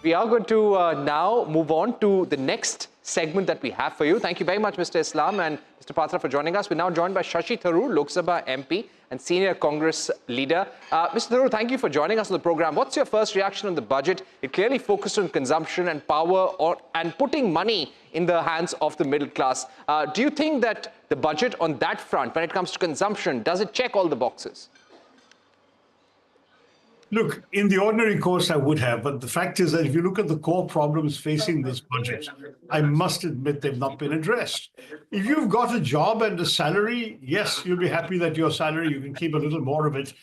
We are going to now move on to the next segment that we have for you. Thank you very much, Mr. Islam and Mr. Patra, for joining us. We're now joined by Shashi Tharoor, Lok Sabha MP and senior Congress leader. Mr. Tharoor, thank you for joining us on the program. What's your first reaction on the budget? It clearly focused on consumption and power and putting money in the hands of the middle class. Do you think that the budget on that front, when it comes to consumption, does it check all the boxes? Look, in the ordinary course, I would have. But the fact is that if you look at the core problems facing this budget, I must admit they've not been addressed. If you've got a job and a salary, yes, you'll be happy that your salary, you can keep a little more of it.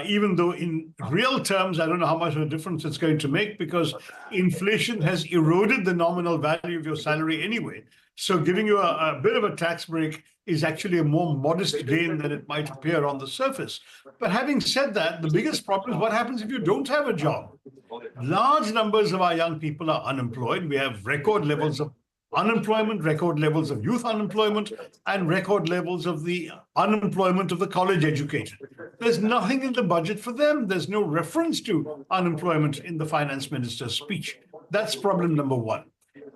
Even though in real terms, I don't know how much of a difference it's going to make because inflation has eroded the nominal value of your salary anyway. So giving you a bit of a tax break is actually a more modest gain than it might appear on the surface. But having said that, the biggest problem is what happens if you don't have a job. Large numbers of our young people are unemployed. We have record levels of unemployment, record levels of youth unemployment, and record levels of the unemployment of the college educated. There's nothing in the budget for them. There's no reference to unemployment in the finance minister's speech. That's problem number one.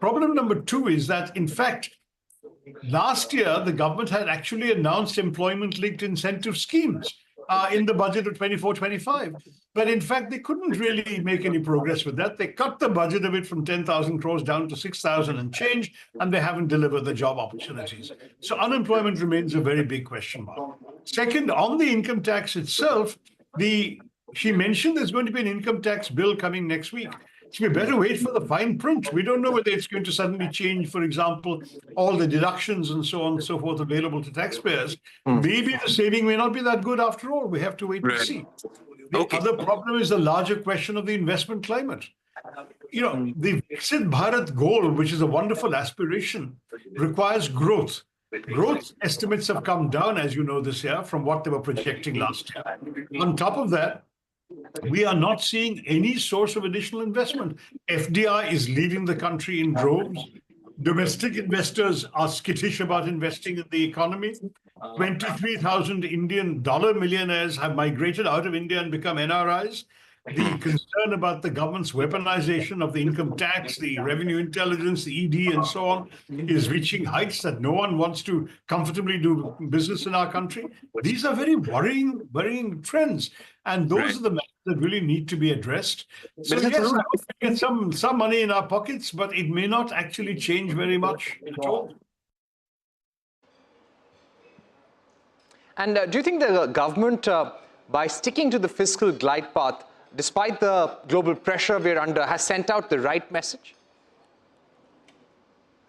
Problem number two is that, in fact, last year, the government had actually announced employment-linked incentive schemes in the budget of 24-25. But in fact, they couldn't really make any progress with that. They cut the budget of it from 10,000 crores down to 6,000 and change, and they haven't delivered the job opportunities. So unemployment remains a very big question mark. Second, on the income tax itself, she mentioned there's going to be an income tax bill coming next week. So we better wait for the fine print. We don't know whether it's going to suddenly change, for example, all the deductions and so on and so forth available to taxpayers. Maybe the saving may not be that good after all. We have to wait to see. The other problem is the larger question of the investment climate. You know, the Viksit Bharat goal, which is a wonderful aspiration, requires growth. Growth estimates have come down, as you know, this year from what they were projecting last year. On top of that, we are not seeing any source of additional investment. FDI is leaving the country in droves. Domestic investors are skittish about investing in the economy. 23,000 Indian dollar millionaires have migrated out of India and become NRIs. The concern about the government's weaponization of the income tax, the revenue intelligence, the ED, and so on, is reaching heights that no one wants to comfortably do business in our country. These are very worrying trends. And those are the matters that really need to be addressed. So yes, we get some money in our pockets, but it may not actually change very much at all. And do you think the government, by sticking to the fiscal glide path, despite the global pressure we're under, has sent out the right message?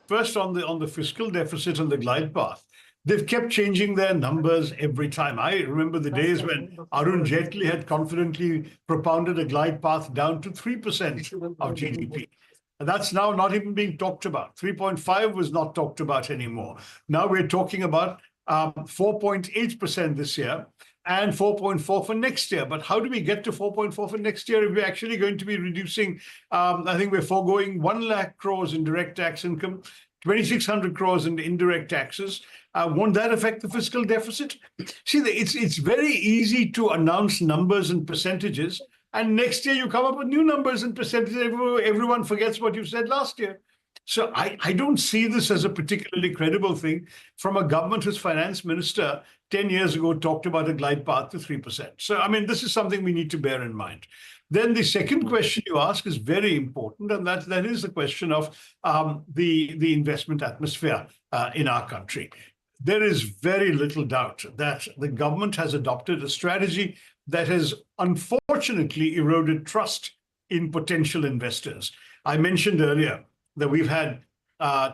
First, on the fiscal deficit and the glide path, they've kept changing their numbers every time. I remember the days when Arun Jaitley had confidently propounded a glide path down to 3% of GDP. And that's now not even being talked about. 3.5 was not talked about anymore. Now we're talking about 4.8% this year and 4.4 for next year. But how do we get to 4.4 for next year if we're actually going to be reducing, I think we're foregoing 1 lakh crores in direct tax income, 2,600 crores in indirect taxes. Won't that affect the fiscal deficit? See, it's very easy to announce numbers and percentages, and next year you come up with new numbers and percentages. Everyone forgets what you said last year. So I don't see this as a particularly credible thing from a government whose finance minister 10 years ago talked about a glide path to 3%. So, I mean, this is something we need to bear in mind. Then the second question you ask is very important, and that is the question of the investment atmosphere in our country. There is very little doubt that the government has adopted a strategy that has unfortunately eroded trust in potential investors. I mentioned earlier that we've had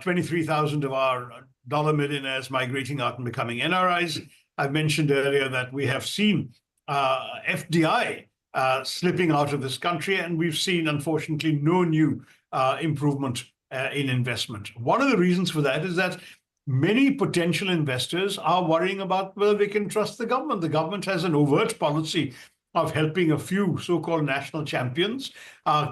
23,000 of our dollar millionaires migrating out and becoming NRIs. I've mentioned earlier that we have seen FDI slipping out of this country, and we've seen, unfortunately, no new improvement in investment. One of the reasons for that is that many potential investors are worrying about whether they can trust the government. The government has an overt policy of helping a few so-called national champions,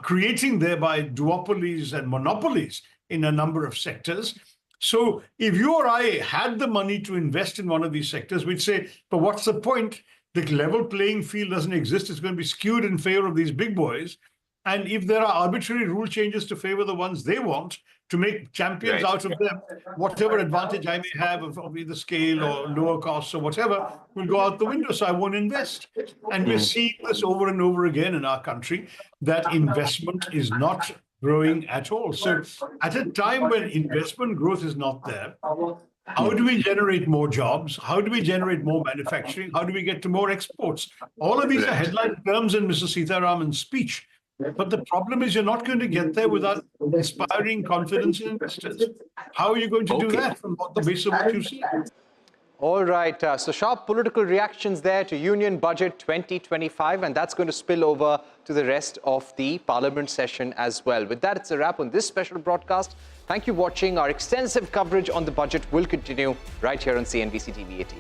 creating thereby duopolies and monopolies in a number of sectors. So if you or I had the money to invest in one of these sectors, we'd say, but what's the point? The level playing field doesn't exist. It's going to be skewed in favor of these big boys. And if there are arbitrary rule changes to favor the ones they want, to make champions out of them, whatever advantage I may have of either scale or lower costs or whatever will go out the window, so I won't invest. And we're seeing this over and over again in our country, that investment is not growing at all. So at a time when investment growth is not there, how do we generate more jobs? How do we generate more manufacturing? How do we get to more exports? All of these are headline terms in Mr. Sitharaman's speech. But the problem is you're not going to get there without inspiring confidence in investors. How are you going to do that from the base of what you see? All right, so sharp political reactions there to Union Budget 2025, and that's going to spill over to the rest of the Parliament session as well. With that, it's a wrap on this special broadcast. Thank you for watching. Our extensive coverage on the budget will continue right here on CNBC TV 18.